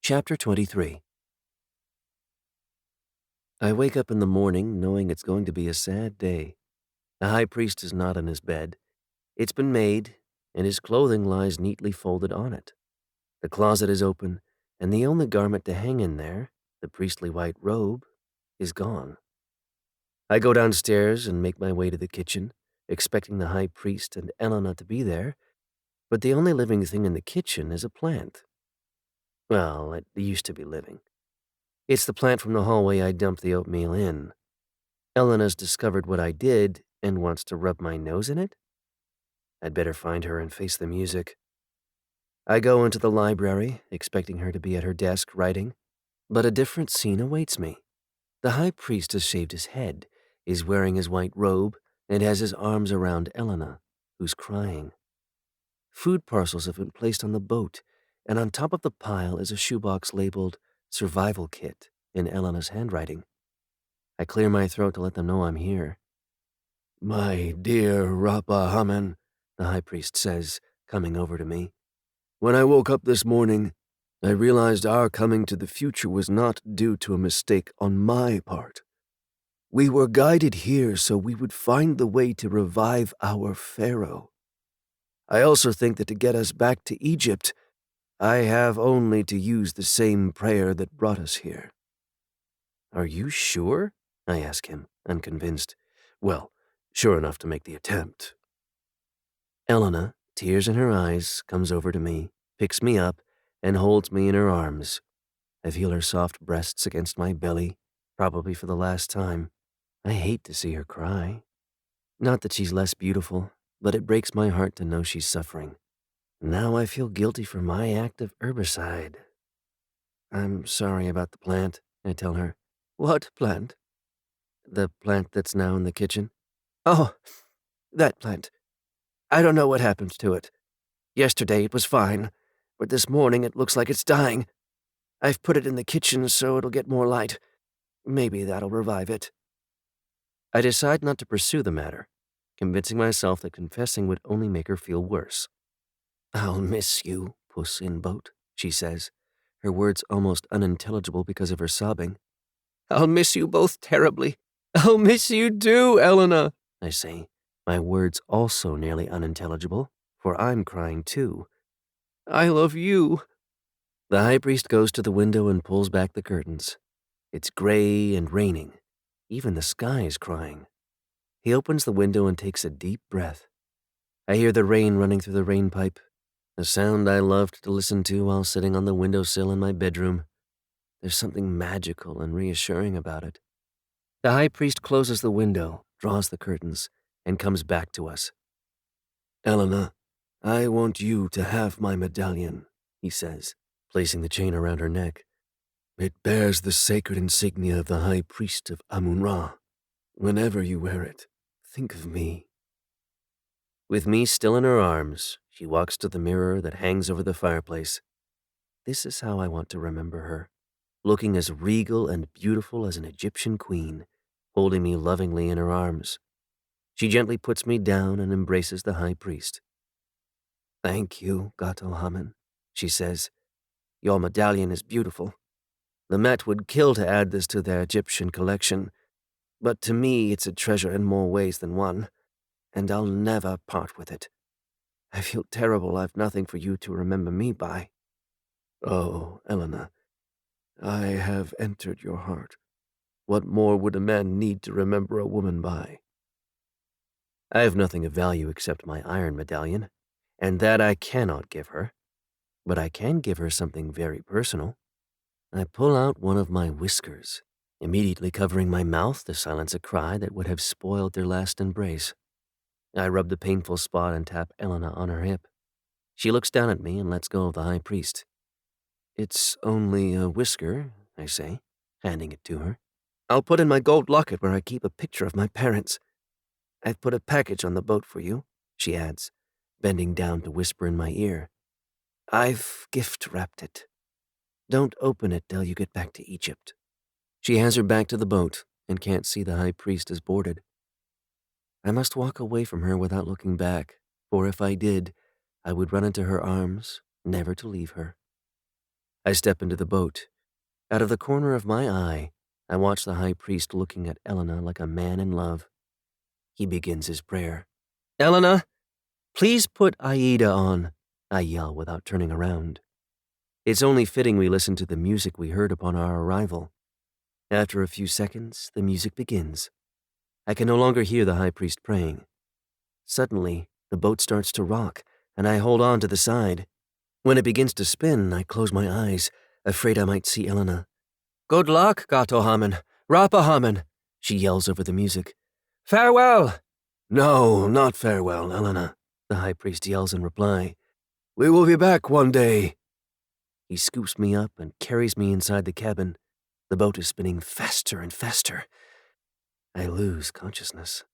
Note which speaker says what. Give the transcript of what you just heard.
Speaker 1: Chapter 23. I wake up in the morning knowing it's going to be a sad day. The high priest is not in his bed. It's been made, and his clothing lies neatly folded on it. The closet is open, and the only garment to hang in there, the priestly white robe, is gone. I go downstairs and make my way to the kitchen, expecting the high priest and Elena to be there, but the only living thing in the kitchen is a plant. Well, it used to be living. It's the plant from the hallway I dumped the oatmeal in. Elena's discovered what I did and wants to rub my nose in it? I'd better find her and face the music. I go into the library, expecting her to be at her desk writing, but a different scene awaits me. The high priest has shaved his head, is wearing his white robe, and has his arms around Elena, who's crying. Food parcels have been placed on the boat, and on top of the pile is a shoebox labeled Survival Kit in Elena's handwriting. I clear my throat to let them know I'm here. "My dear Rappahamon," the high priest says, coming over to me. "When I woke up this morning, I realized our coming to the future was not due to a mistake on my part. We were guided here so we would find the way to revive our pharaoh. I also think that to get us back to Egypt, I have only to use the same prayer that brought us here." "Are you sure?" I ask him, unconvinced. Well, sure enough to make the attempt. Elena, tears in her eyes, comes over to me, picks me up, and holds me in her arms. I feel her soft breasts against my belly, probably for the last time. I hate to see her cry. Not that she's less beautiful, but it breaks my heart to know she's suffering. Now I feel guilty for my act of herbicide. "I'm sorry about the plant," I tell her. "What plant?" "The plant that's now in the kitchen." "Oh, that plant. I don't know what happened to it. Yesterday it was fine, but this morning it looks like it's dying. I've put it in the kitchen so it'll get more light. Maybe that'll revive it." I decide not to pursue the matter, convincing myself that confessing would only make her feel worse. "I'll miss you, Puss in Boat," she says, her words almost unintelligible because of her sobbing. "I'll miss you both terribly. I'll miss you too, Elena," I say, my words also nearly unintelligible, for I'm crying too. "I love you." The high priest goes to the window and pulls back the curtains. It's gray and raining. Even the sky is crying. He opens the window and takes a deep breath. I hear the rain running through the rainpipe, a sound I loved to listen to while sitting on the windowsill in my bedroom. There's something magical and reassuring about it. The high priest closes the window, draws the curtains, and comes back to us. "Elena, I want you to have my medallion," he says, placing the chain around her neck. "It bears the sacred insignia of the high priest of Amun-Ra. Whenever you wear it, think of me." With me still in her arms, she walks to the mirror that hangs over the fireplace. This is how I want to remember her, looking as regal and beautiful as an Egyptian queen, holding me lovingly in her arms. She gently puts me down and embraces the high priest. "Thank you, Gato Haman," she says. "Your medallion is beautiful. The Met would kill to add this to their Egyptian collection, but to me it's a treasure in more ways than one, and I'll never part with it. I feel terrible I've nothing for you to remember me by." "Oh, Elena, I have entered your heart. What more would a man need to remember a woman by?" I have nothing of value except my iron medallion, and that I cannot give her. But I can give her something very personal. I pull out one of my whiskers, immediately covering my mouth to silence a cry that would have spoiled their last embrace. I rub the painful spot and tap Elena on her hip. She looks down at me and lets go of the high priest. "It's only a whisker," I say, handing it to her. "I'll put in my gold locket where I keep a picture of my parents. I've put a package on the boat for you," she adds, bending down to whisper in my ear. "I've gift-wrapped it. Don't open it till you get back to Egypt." She has her back to the boat and can't see the high priest is boarded. I must walk away from her without looking back, for if I did, I would run into her arms, never to leave her. I step into the boat. Out of the corner of my eye, I watch the high priest looking at Elena like a man in love. He begins his prayer. "Elena, please put Aida on," I yell without turning around. It's only fitting we listen to the music we heard upon our arrival. After a few seconds, the music begins. I can no longer hear the high priest praying. Suddenly, the boat starts to rock, and I hold on to the side. When it begins to spin, I close my eyes, afraid I might see Elena. "Good luck, Gatohamen, Rapahamen," she yells over the music. "Farewell!" "No, not farewell, Elena," the high priest yells in reply. "We will be back one day." He scoops me up and carries me inside the cabin. The boat is spinning faster and faster. I lose consciousness.